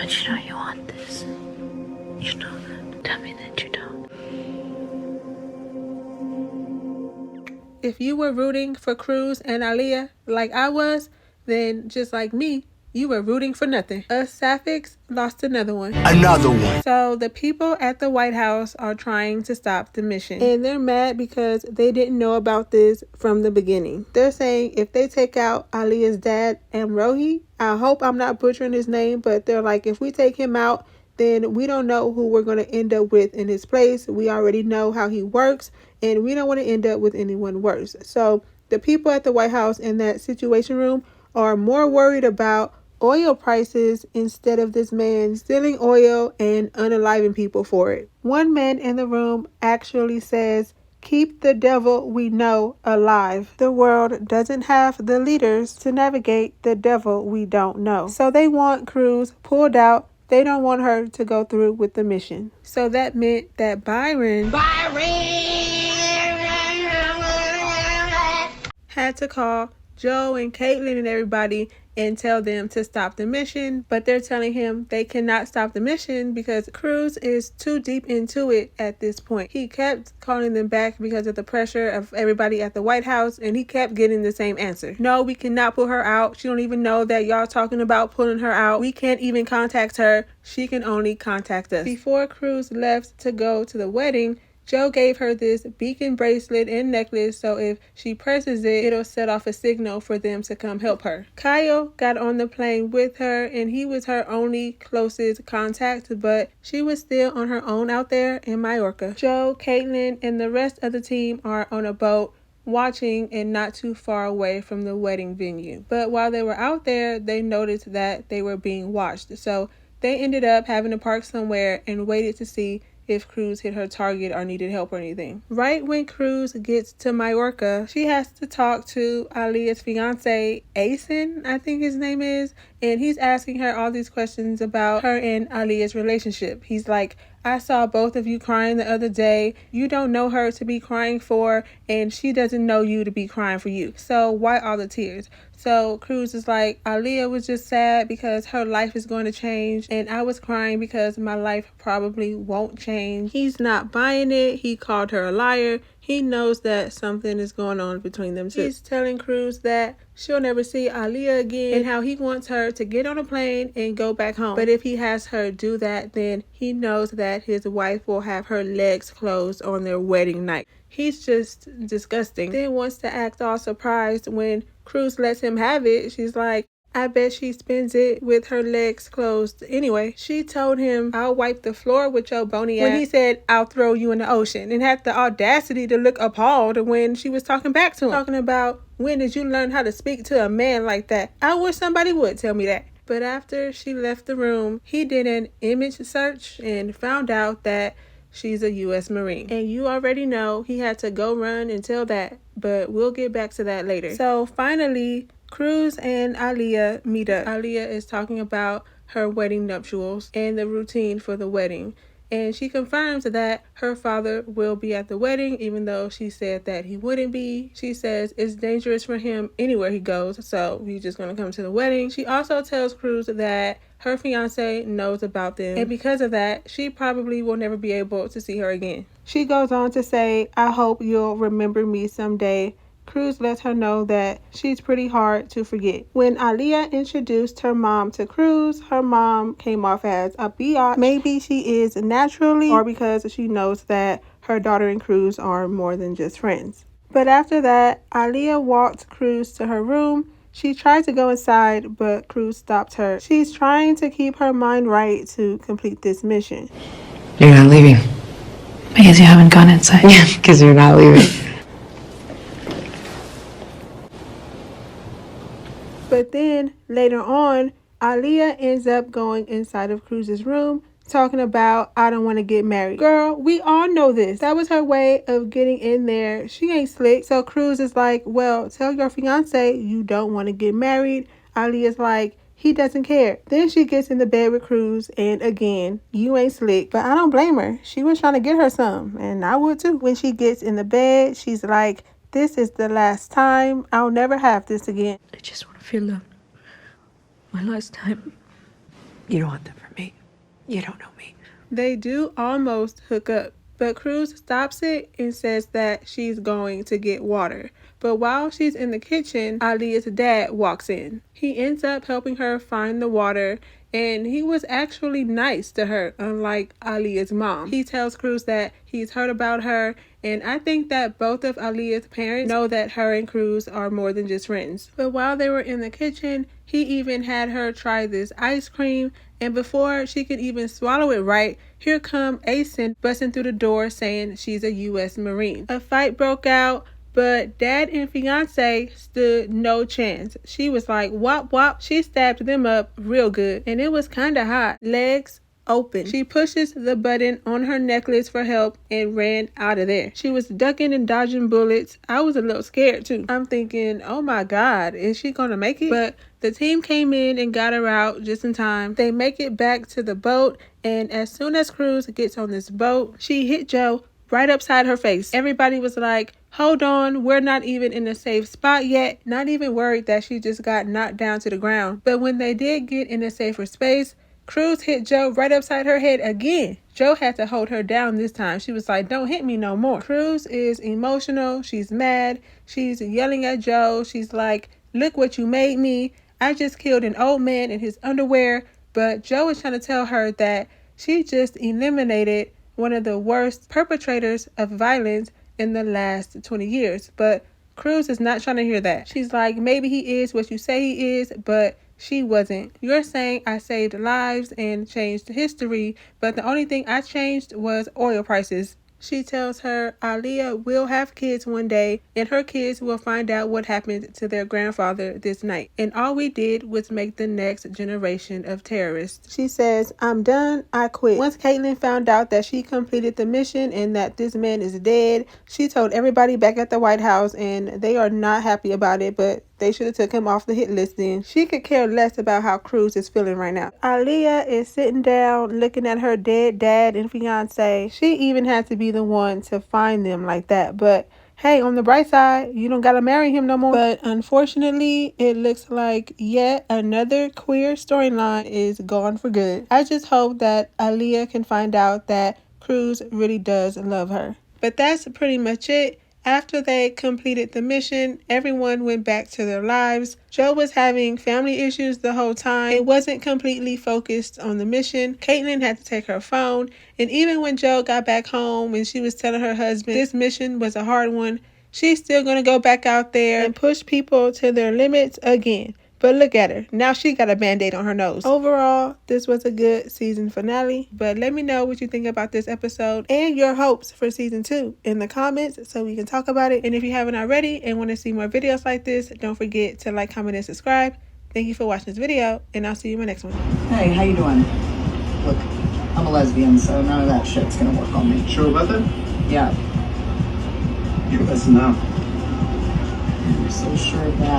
But you know you want this. You know that. Tell me that you don't. If you were rooting for Cruz and Aaliyah like I was, then just like me, you were rooting for nothing. Us Sapphics lost another one. So the people at the White House are trying to stop the mission. And they're mad because they didn't know about this from the beginning. They're saying if they take out Aaliyah's dad, Amrohi, I hope I'm not butchering his name, but they're like, if we take him out, then we don't know who we're going to end up with in his place. We already know how he works, and we don't want to end up with anyone worse. So the people at the White House in that Situation Room are more worried about oil prices instead of this man stealing oil and unaliving people for it. One man in the room actually says, "Keep the devil we know alive." The world doesn't have the leaders to navigate the devil we don't know. So they want Cruz pulled out. They don't want her to go through with the mission. So that meant that Byron had to call Joe and Caitlin and everybody and tell them to stop the mission, but they're telling him they cannot stop the mission because Cruz is too deep into it at this point. He kept calling them back because of the pressure of everybody at the White House, and he kept getting the same answer. No, we cannot pull her out. She don't even know that y'all talking about pulling her out. We can't even contact her. She can only contact us. Before Cruz left to go to the wedding, Joe gave her this beacon bracelet and necklace, so if she presses it, it'll set off a signal for them to come help her. Kyle got on the plane with her, and he was her only closest contact, but she was still on her own out there in Majorca. Joe, Caitlin, and the rest of the team are on a boat watching and not too far away from the wedding venue. But while they were out there, they noticed that they were being watched, so they ended up having to park somewhere and waited to see if Cruz hit her target or needed help or anything. Right when Cruz gets to Majorca, she has to talk to Aaliyah's fiance, Asen, I think his name is, and he's asking her all these questions about her and Aaliyah's relationship. He's like, I saw both of you crying the other day. You don't know her to be crying for, and she doesn't know you to be crying for you. So why all the tears? So Cruz is like, Aaliyah was just sad because her life is going to change, and I was crying because my life probably won't change. He's not buying it. He called her a liar. He knows that something is going on between them two. He's telling Cruz that she'll never see Aaliyah again and how he wants her to get on a plane and go back home. But if he has her do that, then he knows that his wife will have her legs closed on their wedding night. He's just disgusting. Then wants to act all surprised when Cruz lets him have it. She's like, I bet she spends it with her legs closed. Anyway, she told him, I'll wipe the floor with your bony ass, when he said, I'll throw you in the ocean, and had the audacity to look appalled when she was talking back to him. Talking about, when did you learn how to speak to a man like that? I wish somebody would tell me that. But after she left the room, he did an image search and found out that she's a U.S. Marine. And you already know he had to go run and tell that, but we'll get back to that later. So finally, Cruz and Aaliyah meet up. Aaliyah is talking about her wedding nuptials and the routine for the wedding. And she confirms that her father will be at the wedding, even though she said that he wouldn't be. She says it's dangerous for him anywhere he goes, so he's just going to come to the wedding. She also tells Cruz that her fiance knows about them, and because of that, she probably will never be able to see her again. She goes on to say, I hope you'll remember me someday. Cruz lets her know that she's pretty hard to forget. When Aaliyah introduced her mom to Cruz, her mom came off as a biatch. Maybe she is naturally, or because she knows that her daughter and Cruz are more than just friends. But after that, Aaliyah walked Cruz to her room. She tried to go inside, but Cruz stopped her. She's trying to keep her mind right to complete this mission. You're not leaving. Because you haven't gone inside. Yeah, because you're not leaving. But then, later on, Aaliyah ends up going inside of Cruz's room, talking about, I don't want to get married. Girl, we all know this. That was her way of getting in there. She ain't slick. So Cruz is like, well, tell your fiance you don't want to get married. Aaliyah's like, he doesn't care. Then she gets in the bed with Cruz, and again, you ain't slick. But I don't blame her. She was trying to get her some, and I would too. When she gets in the bed, she's like, this is the last time. I'll never have this again. I just want to feel loved. My last time. You don't want them for me. You don't know me. They do almost hook up, but Cruz stops it and says that she's going to get water. But while she's in the kitchen, Aaliyah's dad walks in. He ends up helping her find the water, and he was actually nice to her, unlike Aaliyah's mom. He tells Cruz that he's heard about her, and I think that both of Aaliyah's parents know that her and Cruz are more than just friends. But while they were in the kitchen, he even had her try this ice cream, and before she could even swallow it right, here come Asen busting through the door saying she's a U.S. Marine. A fight broke out, but dad and fiance stood no chance. She was like, wop wop. She stabbed them up real good, and it was kind of hot. Legs open. She pushes the button on her necklace for help and ran out of there. She was ducking and dodging bullets. I was a little scared too. I'm thinking, oh my God, is she gonna make it? But the team came in and got her out just in time. They make it back to the boat, and as soon as Cruz gets on this boat, she hit Joe right upside her face. Everybody was like, hold on, we're not even in a safe spot yet. Not even worried that she just got knocked down to the ground. But when they did get in a safer space, Cruz hit Joe right upside her head again. Joe had to hold her down this time. She was like, don't hit me no more. Cruz is emotional. She's mad. She's yelling at Joe. She's like, look what you made me. I just killed an old man in his underwear. But Joe is trying to tell her that she just eliminated one of the worst perpetrators of violence in the last 20 years. But Cruz is not trying to hear that. She's like, maybe he is what you say he is, but she wasn't. You're saying I saved lives and changed history, but the only thing I changed was oil prices. She tells her Aaliyah will have kids one day, and her kids will find out what happened to their grandfather this night. And all we did was make the next generation of terrorists. She says, I'm done. I quit. Once Caitlin found out that she completed the mission and that this man is dead, she told everybody back at the White House, and they are not happy about it, but they should have took him off the hit list then. She could care less about how Cruz is feeling right now. Aaliyah is sitting down looking at her dead dad and fiance. She even had to be the one to find them like that. But hey, on the bright side, you don't gotta marry him no more. But unfortunately, it looks like yet another queer storyline is gone for good. I just hope that Aaliyah can find out that Cruz really does love her. But that's pretty much it. After they completed the mission, everyone went back to their lives. Joe was having family issues the whole time. It wasn't completely focused on the mission. Caitlin had to take her phone. And even when Joe got back home and she was telling her husband this mission was a hard one, she's still going to go back out there and push people to their limits again. But look at her. Now she got a Band-Aid on her nose. Overall, this was a good season finale. But let me know what you think about this episode and your hopes for season 2 in the comments so we can talk about it. And if you haven't already and want to see more videos like this, don't forget to like, comment, and subscribe. Thank you for watching this video, and I'll see you in my next one. Hey, how you doing? Look, I'm a lesbian, so none of that shit's gonna work on me. Sure about that? Yeah. You're listen now. I'm so sure of that.